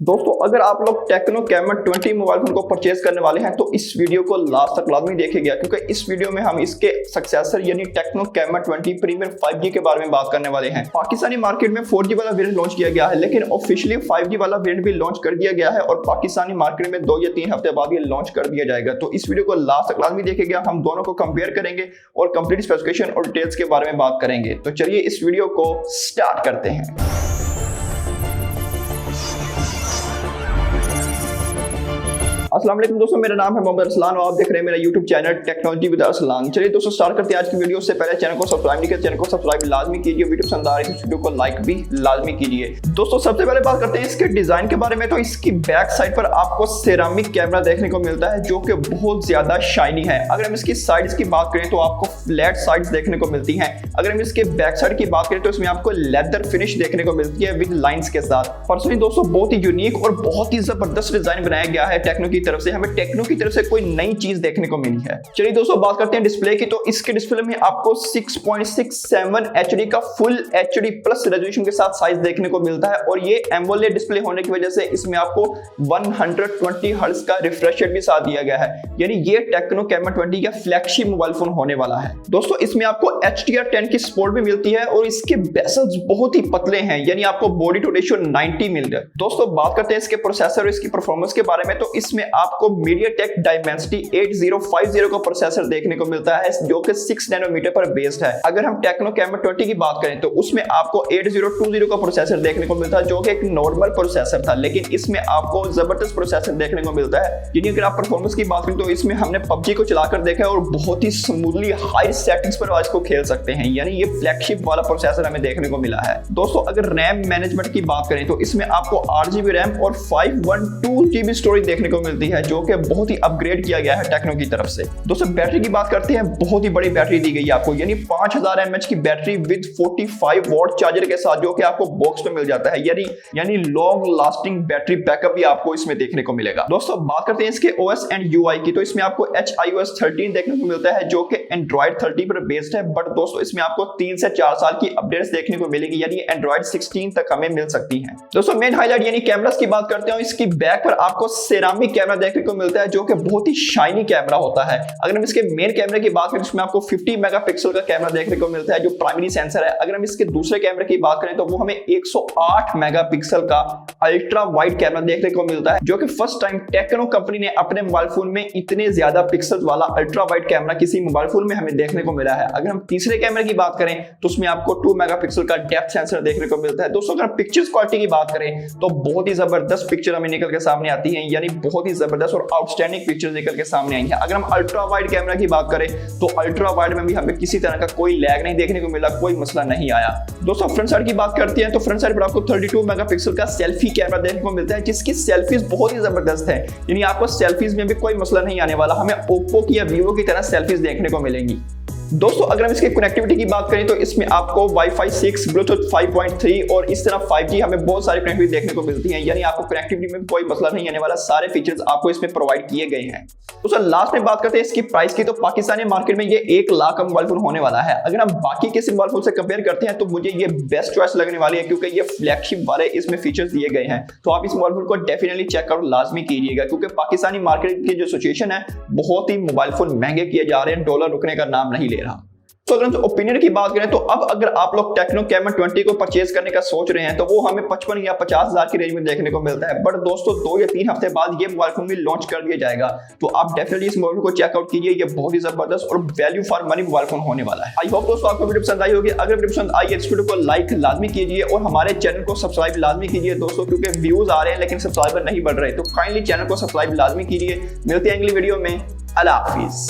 दोस्तों अगर आप लोग टेक्नो कैमन 20 मोबाइल फोन को परचेज करने वाले हैं तो इस वीडियो को लास्ट तक लाजमी देखेगा, क्योंकि इस वीडियो में हम इसके सक्सेसर यानी टेक्नो कैमन 20 प्रीमियम 5G के बारे में बात करने वाले हैं। पाकिस्तानी मार्केट में 4G वाला वेरिएंट लॉन्च किया गया है, लेकिन ऑफिशियली 5G वाला वेरिएंट भी लॉन्च कर दिया गया है और पाकिस्तानी मार्केट में 2 या 3 हफ्ते बाद ये लॉन्च कर दिया जाएगा। तो इस वीडियो को लास्ट तक लाजमी देखेगा, हम दोनों को कंपेयर करेंगे और कंप्लीट स्पेसिफिकेशन और डिटेल्स के बारे में बात करेंगे। तो चलिए इस वीडियो को स्टार्ट करते हैं। अस्सलाम वालेकुम दोस्तों, मेरा नाम है मोहम्मद अरसलान और आप देख रहे हैं मेरा YouTube channel technology with Arsalan. चलिए दोस्तों स्टार्ट करते हैं आज की वीडियो। से पहले चैनल को सब्सक्राइब नहीं किया, चैनल को सब्सक्राइब लाजमी कीजिए। वीडियो पसंद आ रही है तो वीडियो को लाइक भी लाजमी कीजिए। दोस्तों सबसे पहले बात करते हैं इसके डिजाइन के बारे में। तो इसकी बैक साइड पर आपको सेरामिक कैमरा देखने को मिलता है जो कि बहुत ज्यादा शाइनी है। अगर हम इसकी साइड्स की बात करें तो आपको फ्लैट साइड्स देखने को मिलती हैं। अगर हम इसके बैक साइड की बात करें तो इसमें आपको लेदर फिनिश देखने को मिलती है विद लाइंस के साथ। पर्सनली दोस्तों बहुत ही यूनिक और बहुत ही जबरदस्त डिजाइन बनाया गया है टेक्नो की तरफ से। हमें टेक्नो की तरफ से कोई नई चीज देखने को मिली है। चलिए दोस्तों बात करते हैं डिस्प्ले की। तो इसके डिस्प्ले में आपको 6.67 HD का फुल HD प्लस रेजोल्यूशन के साथ साइज देखने को मिलता है और ये एमोलेड डिस्प्ले होने की वजह से इसमें आपको 120 हर्ट्ज का रिफ्रेश रेट भी साथ दिया गया है। यानी ये टेक्नो कैमन 20 का फ्लैगशिप मोबाइल फोन होने वाला है। दोस्तों इसमें आपको HDR10 की सपोर्ट भी मिलती है और इसके बेजल्स बहुत ही पतले हैं, यानी आपको बॉडी टू रेशियो 90 मिल रहा है। दोस्तों बात करते हैं इसके प्रोसेसर और इसकी परफॉर्मेंस के बारे में। तो इसमें आपको MediaTek Dimensity 8050 का प्रोसेसर देखने को मिलता है जो कि 6 नैनोमीटर पर बेस्ड है। अगर हम टेक्नो कैमन 20 की बात करें तो उसमें आपको 8020 का प्रोसेसर देखने को मिलता है जो कि एक नॉर्मल प्रोसेसर था, लेकिन इसमें आपको जबरदस्त प्रोसेसर देखने को मिलता है। यानी अगर आप परफॉर्मेंस की बात करें तो इसमें हमने PUBG को चलाकर देखा है और बहुत ही स्मूथली हाई सेटिंग्स पर आज को खेल सकते हैं। यानी ये फ्लैगशिप वाला प्रोसेसर हमें देखने को मिला है। दोस्तों अगर रैम मैनेजमेंट की बात करें तो इसमें आपको 8GB रैम और 512GB स्टोरेज देखने को मिलती है जो कि बहुत ही अपग्रेड किया गया है टेक्नो की तरफ से। दोस्तों बैटरी की बात करते हैं, बहुत ही बड़ी बैटरी दी गई है आपको, यानी 5000 mAh की बैटरी विद 45 वॉट चार्जर के साथ जो कि आपको बॉक्स में मिल जाता है। यानी लॉन्ग लास्टिंग बैटरी बैकअप भी आपको इसमें देखने को मिलेगा। दोस्तों बात करते हैं इसके OS एंड UI की। तो इसमें आपको HiOS 13 देखने को मिलता है जो कि Android 30 पर बेस्ड है, बट दोस्तों इसमें आपको 3 से 4 साल की अपडेट्स देखने को मिलेगी, यानी Android 16 तक हमें मिल सकती है। दोस्तों मेन हाईलाइट यानी कैमरास की बात करते हैं, इसकी बैक पर आपको सेरामिक कैमरा देखने को मिलता है जो कि बहुत ही शाइनी कैमरा होता है। अगर हम इसके मेन कैमरे की बात करें तो इसमें आपको 50 मेगापिक्सल का कैमरा देखने को मिलता है जो प्राइमरी सेंसर है। अगर हम इसके दूसरे कैमरे की बात करें तो वो हमें 108 मेगापिक्सल का अल्ट्रा वाइड कैमरा देखने को मिलता है, जो कि फर्स्ट टाइम टेक्नो कंपनी ने अपने मोबाइल फोन में इतने ज्यादा पिक्सल वाला अल्ट्रा वाइड कैमरा किसी मोबाइल फोन में हमें देखने को मिला है। अगर हम तीसरे कैमरे की बात करें तो उसमें आपको 2 मेगापिक्सल का डेप्थ सेंसर देखने को मिलता है। दोस्तों अगर पिक्चर्स क्वालिटी की बात करें तो बहुत ही जबरदस्त पिक्चर हमें निकल के सामने आती है, यानी बहुत ही जबरदस्त और आउटस्टैंडिंग पिक्चर निकल के सामने आई है। अगर हम अल्ट्रा वाइड कैमरा की बात करें तो अल्ट्रा वाइड में भी हमें किसी तरह का कोई लैग नहीं देखने को मिला, कोई मसला नहीं आया। दोस्तों फ्रंट साइड की बात करते हैं तो फ्रंट साइड पर आपको 32 मेगापिक्सल का सेल्फी कैमरा देखने को मिलता है जिसकी सेल्फीज बहुत ही जबरदस्त है, यानी आपको सेल्फीज में भी कोई मसला नहीं आने वाला। हमें ओप्पो की या वीवो की तरह सेल्फीज देखने को मिलेंगी। दोस्तों अगर हम इसके कनेक्टिविटी की बात करें तो इसमें आपको Wi-Fi 6, Bluetooth 5.3 और इस तरह 5G हमें बहुत सारी कनेक्टिविटी देखने को मिलती है, यानी आपको कनेक्टिविटी में कोई मसला नहीं आने वाला। सारे फीचर्स आपको इसमें प्रोवाइड किए गए हैं। दोस्तों लास्ट में बात करते हैं इसकी प्राइस की। तो पाकिस्तानी मार्केट में ये 1 लाख का मोबाइल फोन होने वाला है। अगर हम बाकी किसी मोबाइल फोन से कंपेयर करते हैं तो मुझे ये बेस्ट चॉइस लगने वाली है, क्योंकि ये फ्लैगशिप वाले इसमें फीचर्स दिए गए हैं। तो आप इस मोबाइल फोन को डेफिनेटली चेकआउट लाजमी कीजिएगा, क्योंकि पाकिस्तानी मार्केट की जो सिचुएशन है बहुत ही मोबाइल फोन महंगे किए जा रहे हैं, डॉलर रुकने का नाम नहीं ले रहा। तो अगर हम ओपिनियन की बात करें तो अब अगर आप लोग टेक्नो कैमन 20 को परचेज करने का सोच रहे हैं तो वो हमें 55 या 50,000 की रेंज में देखने को मिलता है। बट दोस्तों 2 या 3 हफ्ते बाद ये मोबाइल फोन भी लॉन्च कर दिया जाएगा, तो आप डेफिनेटली इस मोबाइल को चेकआउट कीजिए। ये बहुत ही जबरदस्त और value for money mobile phone होने वाला है। आई होप दोस्तों आपको वीडियो पसंद आई होगी। अगर वीडियो पसंद आई है इस वीडियो को लाइक लाजमी कीजिए और हमारे चैनल को सब्सक्राइब लाजमी कीजिए दोस्तों, क्योंकि व्यूज आ रहे हैं लेकिन सब्सक्राइबर नहीं बढ़ रहे। तो काइंडली चैनल को सब्सक्राइब लाजमी कीजिए। मिलते हैं अगली वीडियो में। अल्लाह हाफिज।